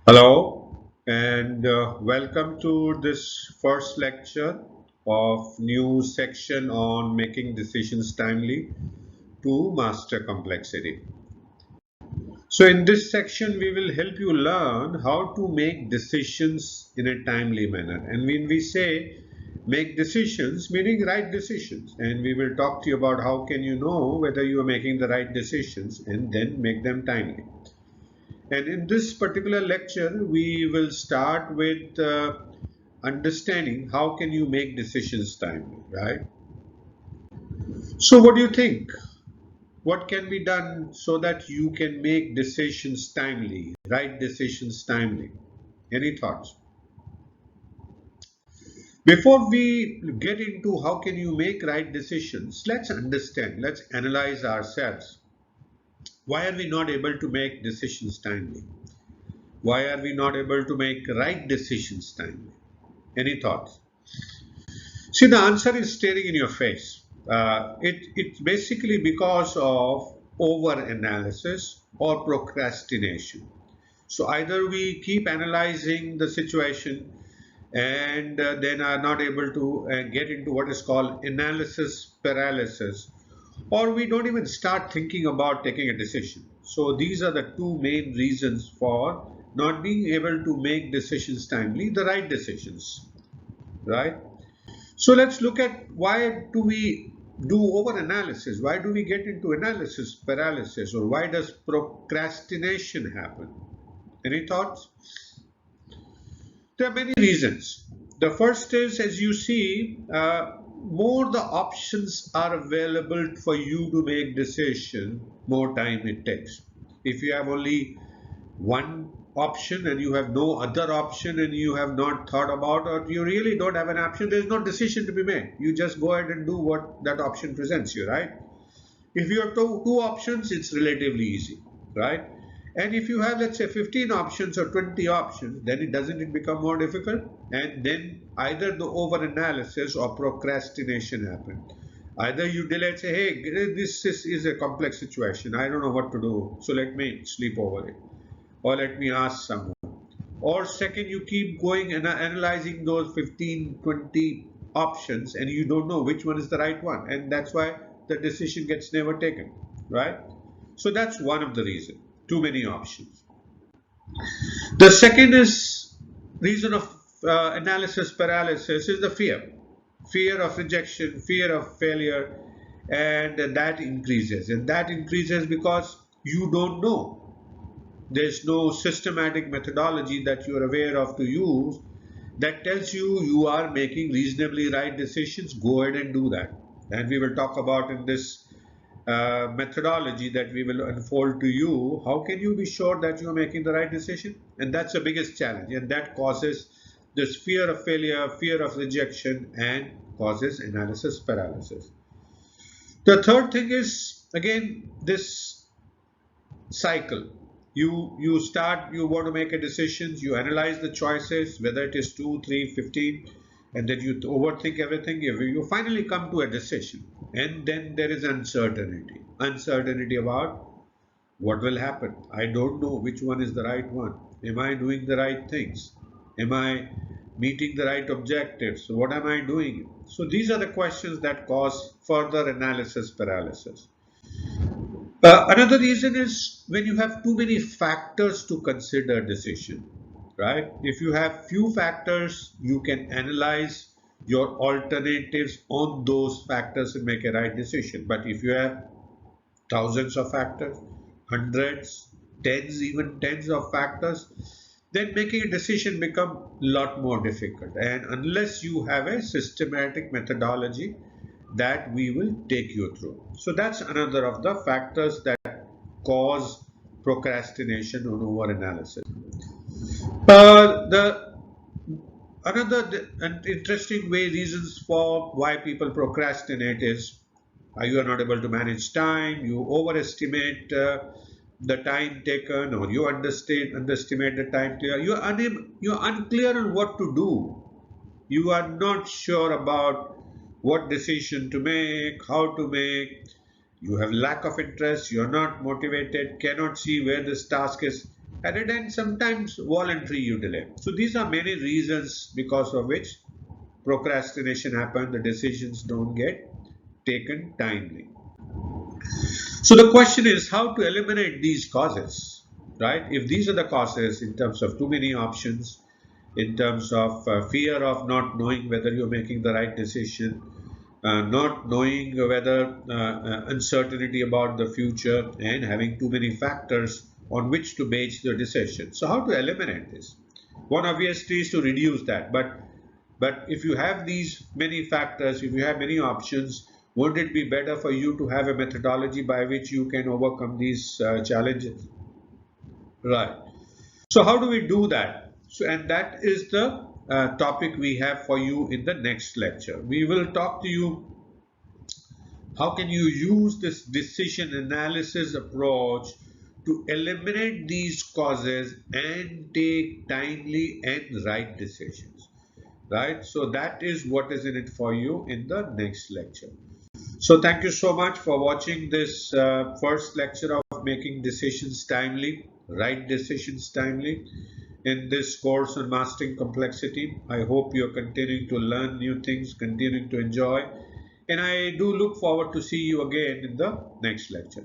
Hello and welcome to this first lecture of new section on making decisions timely to master complexity. So in this section we will help you learn how to make decisions in a timely manner, and when we say make decisions, meaning right decisions, and we will talk to you about how can you know whether you are making the right decisions and then make them timely. And in this particular lecture, we will start with understanding how can you make decisions timely, right? So what do you think? What can be done so that you can make decisions timely, right decisions timely? Any thoughts? Before we get into how can you make right decisions, let's understand, let's analyze ourselves. Why are we not able to make decisions timely? Why are we not able to make right decisions timely? Any thoughts? See, the answer is staring in your face. It's basically because of over analysis or procrastination. So either we keep analyzing the situation and then are not able to get into what is called analysis paralysis, or we don't even start thinking about taking a decision. So these are the two main reasons for not being able to make decisions timely, the right decisions, right? So let's look at why do we do over analysis? Why do we get into analysis paralysis, or why does procrastination happen? Any thoughts? There are many reasons. The first is, as you see, more the options are available for you to make decision, more time it takes. If you have only one option and you have no other option and you have not thought about, or you really don't have an option, there's no decision to be made. You just go ahead and do what that option presents you, right? If you have two options, it's relatively easy, right? And if you have, let's say, 15 options or 20 options, then it become more difficult? And then either the over analysis or procrastination happen. Either you delay and say, hey, this is a complex situation, I don't know what to do, so let me sleep over it, or let me ask someone. Or second, you keep going and analyzing those 15, 20 options and you don't know which one is the right one, and that's why the decision gets never taken, right? So that's one of the reasons, too many options. The second is reason of analysis paralysis is the fear of rejection, fear of failure, and that increases because you don't know. There's no systematic methodology that you are aware of to use that tells you you are making reasonably right decisions. Go ahead and do that. And we will talk about in this methodology that we will unfold to you. How can you be sure that you are making the right decision? And that's the biggest challenge. And that causes this fear of failure, fear of rejection, and causes analysis paralysis. The third thing is, again, this cycle. You want to make a decision, you analyze the choices, whether it is 2, 3, 15, and then you overthink everything. You finally come to a decision, and then there is uncertainty about what will happen. I don't know which one is the right one. Am I doing the right things? Am I meeting the right objectives? What am I doing? So these are the questions that cause further analysis paralysis. Another reason is when you have too many factors to consider decision, right? If you have few factors, you can analyze your alternatives on those factors and make a right decision. But if you have thousands of factors, hundreds, tens, even tens of factors, then making a decision become a lot more difficult. And unless you have a systematic methodology that we will take you through. So that's another of the factors that cause procrastination or over analysis. The another and interesting way reasons for why people procrastinate is you are not able to manage time, you overestimate the time taken, or you underestimate the time taken. You're unclear on what to do. You are not sure about what decision to make, how to make. You have lack of interest, you're not motivated, cannot see where this task is. and then sometimes voluntary you delay. So these are many reasons because of which procrastination happens, the decisions don't get taken timely. So the question is how to eliminate these causes, right? If these are the causes in terms of too many options, in terms of fear of not knowing whether you're making the right decision, not knowing whether uncertainty about the future, and having too many factors on which to base your decision. So how to eliminate this? One obviously is to reduce that, but if you have these many factors, if you have many options, wouldn't it be better for you to have a methodology by which you can overcome these challenges? Right. So how do we do that? So, and that is the topic we have for you in the next lecture. We will talk to you how can you use this decision analysis approach to eliminate these causes and take timely and right decisions, right? So that is what is in it for you in the next lecture. So thank you so much for watching this first lecture of making decisions timely, right decisions timely in this course on mastering complexity. I hope you're continuing to learn new things, continuing to enjoy, and I do look forward to see you again in the next lecture.